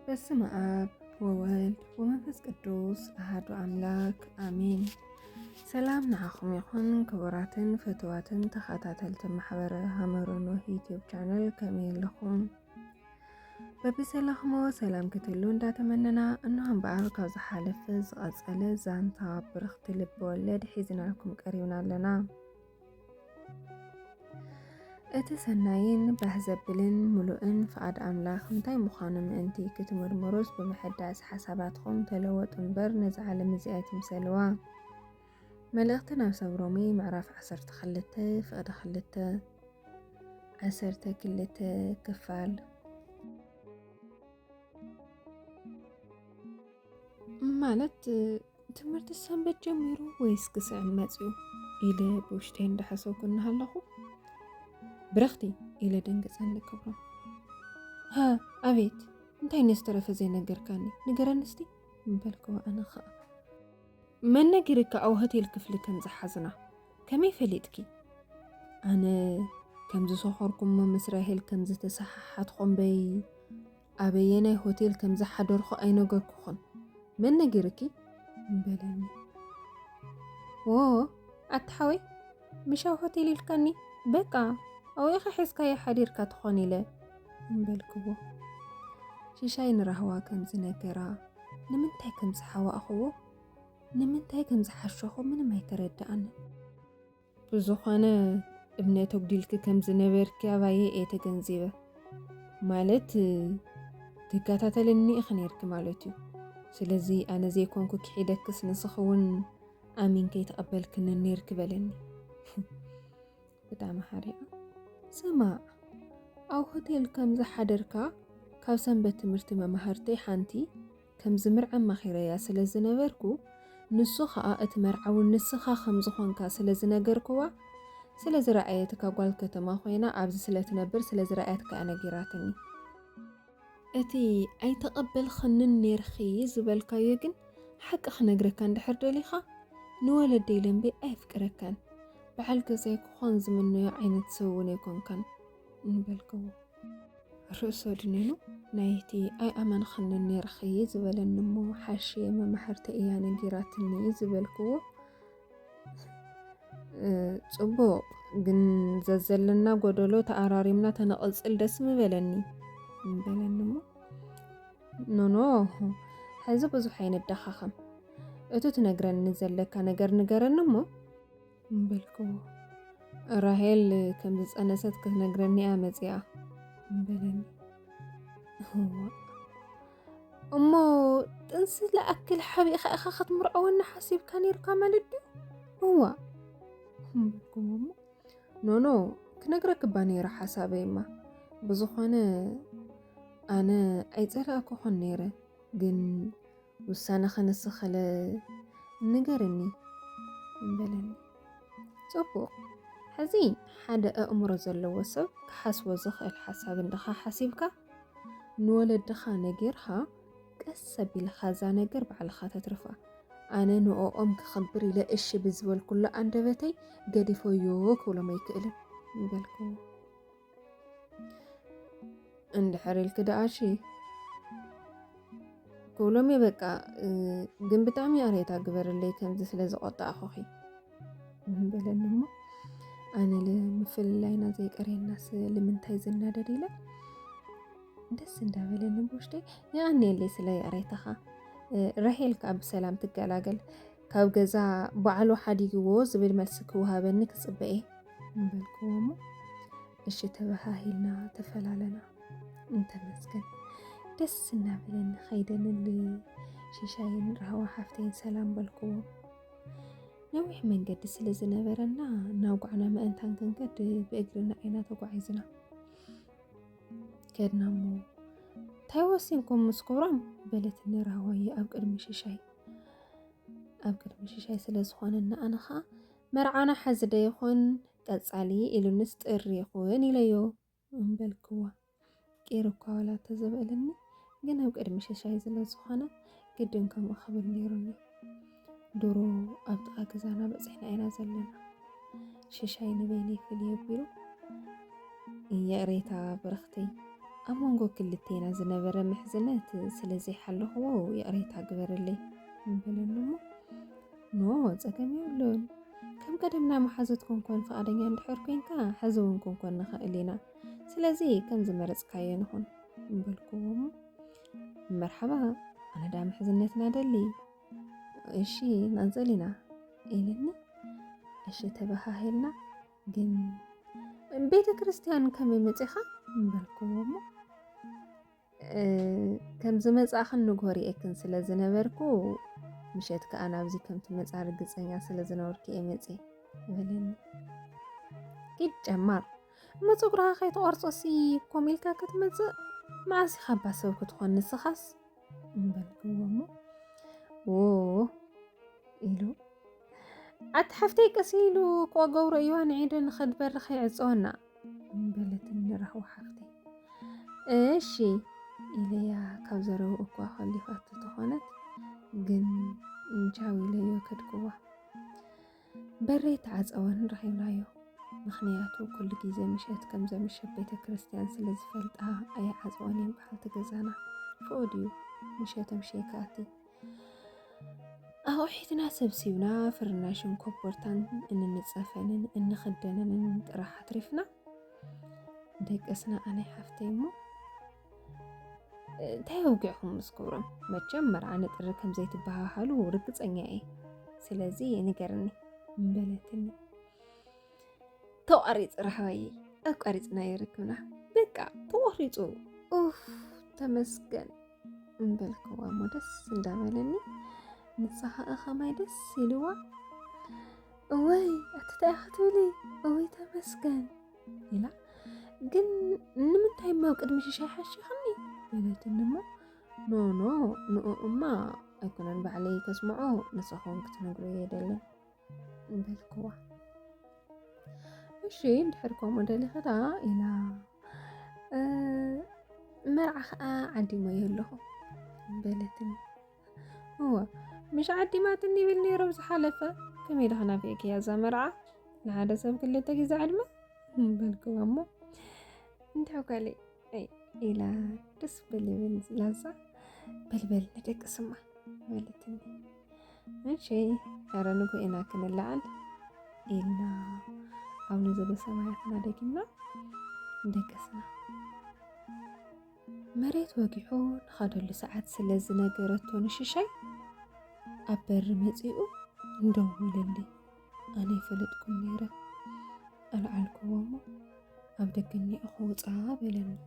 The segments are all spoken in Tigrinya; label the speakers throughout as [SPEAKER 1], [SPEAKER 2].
[SPEAKER 1] በስመ አብ ወወልድ ወመንፈስ ቅዱስ አሐዱ አምላክ አሜን። ሰላም ንዓኹም ይኹን ክቡራትን ፍትዋትን ተኸታተልቲ ማሕበረ ሃመሮኖ ዩቲዩብ ቻነል ከመይ ኣለኹም? በብሰላኽሞ ሰላም ክትህሉ እንዳተመነና እነሆ እምበኣር ካብ ዝሓለፈ ዝቐፀለ ዛንታ ብርኽቲ ልቢ ወለድ ሒዝናልኩም ቀሪብና ኣለና። እቲ ሰናይን ባህ ዘብልን ሙሉእን ፍቓድ ኣምላኽ እንታይ ምዃኑ ምእንቲ ክትምርምሩስ ብምሕዳስ ሓሳባትኩም ተለወጡ እምበር ነዚ ዓለም እዚኣ ትምሰልዋ። መልእኽቲ ናብ ሰብ ሮሜ ምዕራፍ 12 ፍቕዲ 2 12 ክፋል ማለት ትምህርቲ ሰንበት ጀሚሩ ወይስ ክስዕም መፅዩ ኢለ ብውሽተይ እንዳሓሰብኩ እናሃለኹ ብረኽቲ ኢለ ደንገፀኒ ክብሮም። ኣቤት እንታይ ነስተረፈ ዘይነገርካኒ ንገረኒ እስቲ እምበልክዎ ኣነ ኸ መን ነጊርካ ኣብ ሆቴል ክፍሊ ከም ዝሓዝና ከመይ ፈሊጥኪ? ኣነ ከም ዝሰኸርኩሞ ምስ ራሄል ከም ዝተሰሓሓትኹም በይ ኣበየናይ ሆቴል ከም ዝሓደርኹ ኣይነገርኩኹን መን ነጊርኪ እምበለኒ። ኣታሓወይ ምሻው ሆቴል ኢልካኒ በቃ ኣውኢኻ ሒዝካዮ ሓዲርካ ትኾን ኢለ እምበልክዎ። ሽሻይ ንራህዋ ከም ዝነገራ ንምንታይ ከም ዝሓዋእኽዎ ንምንታይ ከም ዝሓሸኹ ምንም ኣይተረዳእኒ። ብዝኾነ እምነት ኣጉዲልኪ ከም ዝነበርኪ ኣባየ እየ ተገንዚበ ማለት ትከታተለኒ ኢኺ ነርኪ ማለት እዩ። ስለዚ ኣነ ዘይኮንኩ ክሒደክስ ንስኸውን ኣሚን ከይተቐበልክኒ ነርኪ በለኒ። ብጣዕሚ ሓሪቓ ስማዕ ኣብ ሆቴል ከም ዝሓደርካ ካብ ሰንበት ትምህርቲ መማህርተይ ሓንቲ ከም ዝምርዐ መኺረያ ስለ ዝነበርኩ ንሱ ኸዓ እቲ መርዓዊ ንስኻ ከም ዝኾንካ ስለ ዝነገርክዋ ስለ ዝረኣየትካ ጓል ከተማ ኮይና ኣብዚ ስለ ትነብር ስለ ዝረኣየትካ ነጊራትኒ። እቲ ኣይተቐበልኽንን ነርኺ ዝበልካዮ ግን ሓቂ ክነግረካ እንድሕር ደሊኻ ንወለደይ ለምቤ ኣይፍቅረካን በዓል ገዛይ ክኾን ዝምነዮ ዓይነት ሰብ እውን ኣይኮንካን እንበልክዎ። ርእሶ ድኔኑ ናይቲ ኣይኣመንኽንን ነርኺ ዝበለኒ እሞ ሓሽየ መማሕርቲ እያ ነጊራትኒ ዝበልክዎ። ፅቡቕ ግን ዘዘለና ጎደሎ ተኣራሪምና ተነቕፅል ደስ ምበለኒ እንበለኒ እሞ ኖኖ ሕዚ ብዙሕ ኣይንዳኻኸም እቱ ትነግረኒ ዘለካ ነገር ንገረኒ እሞ እንበልክዎ። ራሄል ከም ዝፀነሰት ክትነግረኒ እያ መፂኣ እንበለኒ። እሞ ጥንሲ ለኣክል ሓቢእኻ ኢኻ ክትምርዐወኒ ሓሲብካ ነርካ ማለት ድዩ? እዋ እንበልክዎ እሞ ኖኖ ክነግረክባ ነይረ ሓሳበይማ ብዝኾነ ኣነ ኣይፀላእክኾን ነይረ ግን ውሳነ ኸንስኸለ ንገረኒ እንበለኒ። ፅቡቕ ሕዚ ሓደ ኣእምሮ ዘለዎ ሰብ ክሓስቦ ዝኽእል ሓሳብ እንድኻ ሓሲብካ ንወለድኻ ነጊርካ ቀስ ኣቢልኻ እዛ ነገር ባዕልኻ ተትርፋ። ኣነ ንኦም ክኽብር ኢለ እሺ ብዝበልኩሎ ኣንደበተይ ገዲፈዮ ክብሎም ኣይክእልን እንበልክዎ። እንድሕር ኢልክ ደኣሺ ክብሎም እየ በቃ ግን ብጣዕሚ ኣርየታ ግበረለይ ከምዚ ስለ ዝቆጣእኹኺ እንበለኒ እሞ ኣነ ንምፍልላይና ዘይቀርየናስ ንምንታይ ዝናደድ ኢለ ደስ እንዳበለኒ ብውሽተይ ይቐኒየለይ ስለ ኣርየታኻ ራሄል ካብ ብሰላም ትገላገል ካብ ገዛ በዓሉ ሓዲግዎ ዝብል መልሲ ክውሃበኒ ክፅበአ እንበልክዎ እሞ እሺ ተባሂልና ተፈላለና እንተመስገን ደስ እናበለኒ ኸይደንል ሽሻይን ራህዋ ሓፍተይን ሰላም በልክዎ። ነዊሕ መንገዲ ስለ ዝነበረና እናውጓዕና ምእንታን ክንከድ ብእግርና ኢና ተጓዒዝና ከድና እሞ እንታይ ወሲንኩም ምስ ክብሮም በለት እንራኸየ ኣብ ቅድሚ ሽሻይ ስለ ዝኾነና ኣነ ኸዓ መርዓና ሓዚ ዶ ይኹን ቀጻሊ ኢሉንስ ጥሪ ይኹን ኢለዮ እምበልክዋ ቄር እኳ ዋላ ተዘበለኒ ግን ኣብ ቅድሚ ሽሻይ ስለ ዝኾነ ግድን ከምኡ ክብል ነይሩኒ ድሮ ኣብ ጥቓ ገዛና በፂሕና ኢና ዘለና ሽሻይ ንበይነ ይፍልይ ኣቢሉ የእሬታ በረኽተይ ኣብ መንጎ ክልቴና ዝነበረ ምሕዝነት ስለዘይሓለኽዎ የእሬታ ግበረለይ እንበለኒ እሞ ኖ ፀገም የብሉን ከም ቀደምና መሓዘትኩም ኮን ፈቃደኛ እንድሕር ኮንካ ሕዚ እውን ክንኮን ንኽእል ኢና ስለዚ ከም ዝመረፅካዮ ንኹን እንበልክዎ መርሓባ ኣነ ዳ ምሕዝነትና ደሊ እሺ ናንፀል ኢና ኢልኒ እሺ ተባሃሂልና ግን ቤተ ክርስቲያን ከመይ መፂኻ እንበልክዎ ከም ዝመፃኽን ንጎሪ እክን ስለ ዝነበርኩ ምሸት ከዓ ናብዚ ከምቲ መፃ ርግፀኛ ስለ ዝነበርኩ እየ መፂ በለኒ ግድ ጨማር እሞ ፀጉርኻ ከይተቆርፆሲ ኮሚልካ ክትመፅእ መዓስ ኢኻ ባ ሰብ ክትኾን ንስኻስ እንበልክዎ ኦ ኢሉ ዓቲ ሓፍተይ ቀሲሉ ክገብሮ እዩዋ ንዒደ ንኸድበሪ ከይዕፀወና እንበለት እንራኽቦ ሓፍተይ እሺ ኢለያ ካብ ዘረቡ እኳ ኸሊፋት ተኾነት ግን እንቻው ኢለዮ ከድክዋ በረይ ተዓፀወን ረኺብናዮ ምኽንያቱ ኩሉ ግዜ ምሸት ከም ዘምሸት ቤተ ክርስቲያን ስለ ዝፈልጣ ኣይዓፀወን እየን በሓልቲ ገዛና ፍቕድዩ ምሸት ምሸይካቲ ኣቑሒትና ሰብሲብና ፍርናሽን ኮቦርታን እንንፀፈንን እንኽደነንን ጥራሕ ኣትሪፍና ደቀስና ኣነይ ሓፍተይ እሞ እንታይ ኣውጊዕኩም ምስ ክብሮም መቸም መርዓነ ጥሪ ከም ዘይትበሃሃሉ ርግፀኛ እየ ስለዚ ንገርኒ እንበለትኒ ተቋሪፅ ረሕባይ ኣቋሪፅና ይርክብና በቃ ተቆሪፁ ተመስገን እንበልክዋ እሞ ደስ እንዳበለኒ ንሳኻ ኸማይ ደስ ኢልዋ እወይ ኣትታይ ክትብሊ እወይ ተመስገን ኢላ ግን ንምንታይ ማው ቅድሚ ሽሻይ ሓሽኽኒ በለትኒ እሞ ኖ ንኡ እማ ኣይኮነን ባዕለይ ከስምዖ ንስኹም ክትነግሩ የደለን እንበልክዋ እሺ እንድሕር ከምኡ ደሊኽዳ ኢላ መርዓ ከዓ ዓዲሞዮ ኣለኹ በለትኒ እዋ مش عديماتني بالني ربز حلفة كم يدخنا فيك يا زمرعة لعادة سب كل تجي زعلمة بالكو أمو انت حكالي أي إلى تسبل بنز لازا بل ندك اسمه ولتني ماشي أرنوكو إنا كن اللعن إلا أو نزل سماعتنا دكنا ندك اسمه مريت وقعون خدوا لساعات سلزنا قرتون الشيء أبر مزيئو ندوللي أنا فلتكم نيرة العالكوامو أبدكني أخو تعابلني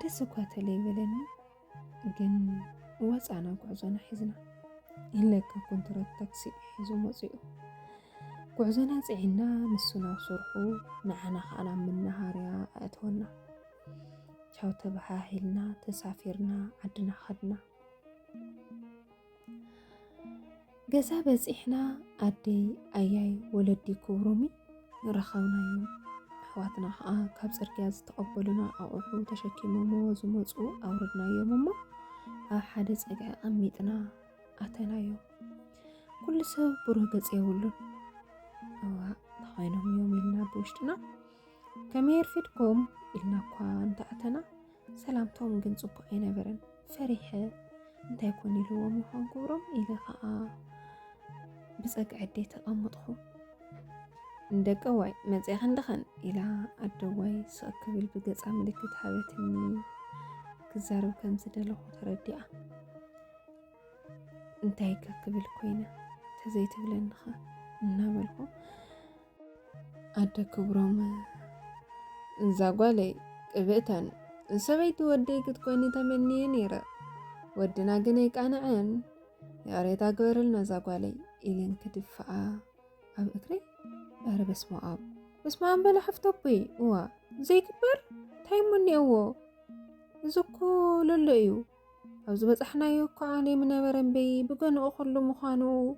[SPEAKER 1] دسكوات لي بلني جن واسعنا قعزنا حزنا إلا كنت التاكسي حزو مزيئو قعزنا زعنا نسونا وصرحو معنا خانا من نهاريا أتونا شاو تبحاهلنا تسافرنا عدنا خدنا ገዛ በፂሕና ኣደይ ኣያይ ወለዲ ክብሮሚ ንረኸብናዮም ኣሕዋትና ከዓ ካብ ፅርግያ ዝተቐበሉና ኣቑሑ ተሸኪሞሞ ዝመፁ ኣውርድናዮም እሞ ኣብ ሓደ ፀግዒ ቀሚጥና ኣተናዮም ኩሉ ሰብ ብሩህ ገፅ የብሉን እዋ ተኾይኖም እዮም ኢልና ብውሽጥና ከመይ የርፊድኩም ኢልና እኳ እንተኣተና ሰላምቶም ግን ፅቡቅ ኣይነበረን ፈሪሐ እንታይ ኮን ኢልዎም ይኾን ክብሮም ኢለ ከዓ بسق عدي تقمطهم ندقواي مزيخ ندخن إلى الدواي سأكبل بقص عملكة حبتني كزارو كم زدلو ترديا انتهي كقبل كوينة تزيت بلنخا نابلخو أدى كبرام زاقوالي قبئتان سبيت وديك تكوني تمني نيرا ودنا قنيك أنا عين يا ريت أقبر لنا زاقوالي إلين كدفع أب أكري بس ما أب بلا حفتبي وا زي كبر تايمني أو زكو لليو أو زبط إحنا يوكو علي من برنبي بقنا أخلو مخانو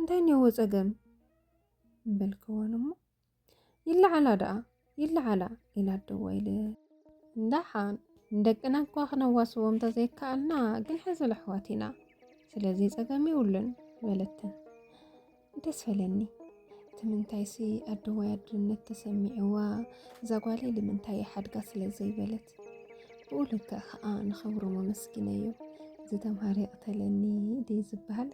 [SPEAKER 1] انتيني هو زقم بالكوانمو يلا على إلى الدويلة ندحان ندقنا كواخنا واسوهم تزيكالنا قل حزل حواتنا سلازي زقمي ولن ولتن دس فلني تمنتايسي الدوايا درنت تسمعوا زاقوالي لمنتاي حدقا سلازي بلت بقولك نخبرو ممسكينيو زدام هاري قتلني دي زبال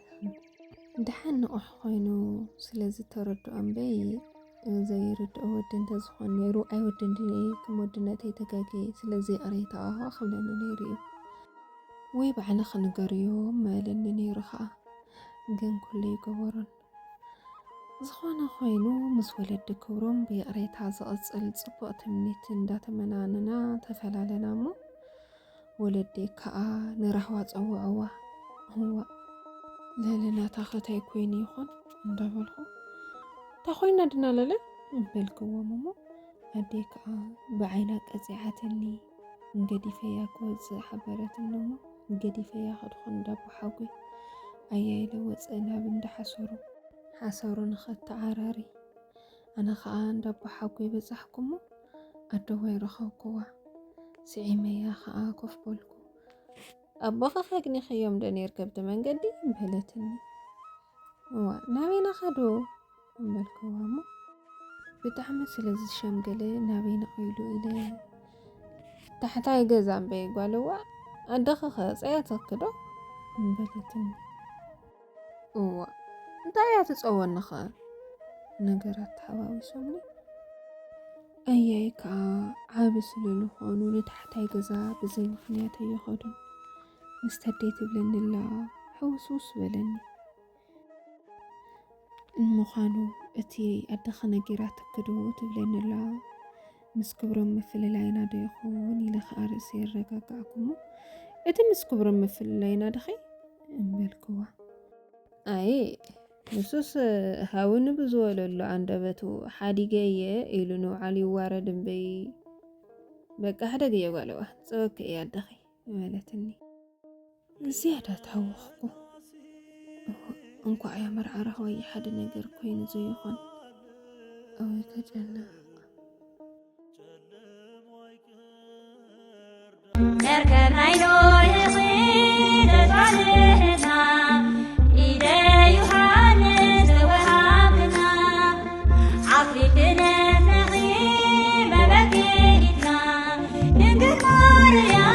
[SPEAKER 1] دحان أحوينو سلازي تردو أنبي زي رد أودن تزخون نيرو أي ودن دي كم ودناتي تقاقي سلازي أريتاها خبلاني نيريو ويبعنا خنقريو مالن نيرخا قن كلي قورن زخوانا خوينو مسولد دكورم بأريتها زقصل صبق تمنيت اندات مناننا تفلالنا مو ولدي كأ نرحوات أوا هو لالنا تاختي كويني يخون اندابلخو تاخوينا دنا لالن بالكو ماما أديك بعينك أزيعتني نقدي فيها كوز حبرت النمو نقدي فيها خدخون دابو حاوي أياي لوز أنا بند حسورو نخت عراري أنا خان دابو حاوي بزحكمو أدوي رخوكوا سعيمي يا خا كوف بولكو أبا خاقني خيوم داني ركبت من قدي مهلتني ناوينا خدو بالكو ماما بتعمل سلز شمقلة نابين قيلو إليه تحتاي قزام بيقالوا أدخخ سياتك كدو بلتني انتايا تتصور نخار نقرات حواوي سمني أيايك عابس للخونو لتحتاي قزا بزي مخنياتي يخدن مستديت بلن الله حوسوس بلني المخانو اتي أدخنا جيرات كدو تبلين الله مسكبرم مثل العينا ديخون إلى خارسي الرقاقاكم اتي مسكبرم مثل العينا دخي بالكوا أي نسوس هاون بزول اللو عندبتو حادي جاية إلو علي وارد بي بقى حدا جاية قالوا سوك يا دخي مالتني زيادة توخكو انكو يا مرعى رهوي حد نقر كوين زيخون أو يكجلنا
[SPEAKER 2] نركب عينو يصيد علينا إذا يحانس وهابنا عفرتنا نغيب بكيتنا نقر يا